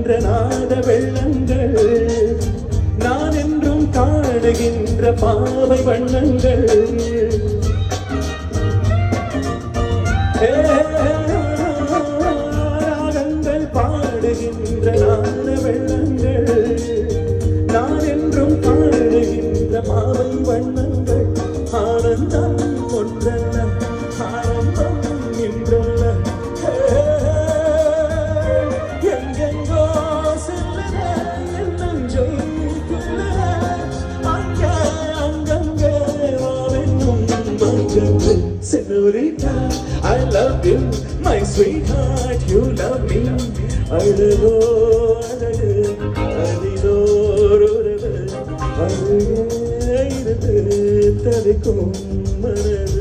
பாடுகின்ற நாத வெள்ளங்கள் நான் என்றும் காணுகின்ற பாவை வண்ணங்கள் ராகங்கள் பாடுகின்ற நாத வெள்ளங்கள் நான் என்றும் காணுகின்ற பாவை வண்ணங்கள் ஆனந்தம் ஒன்றல்ல ஆனந்தம் இன்றல்ல எங்கெங்கோ செல்லுற என் நெஞ்சை அங்கே அங்கங்கே வாவென்னும் அங்கங்கே Senorita, I love you, my sweetheart, you love me. அழகோ அழகு அதிலோரொருவர் அழகே இருந்து தவிக்கும் மனது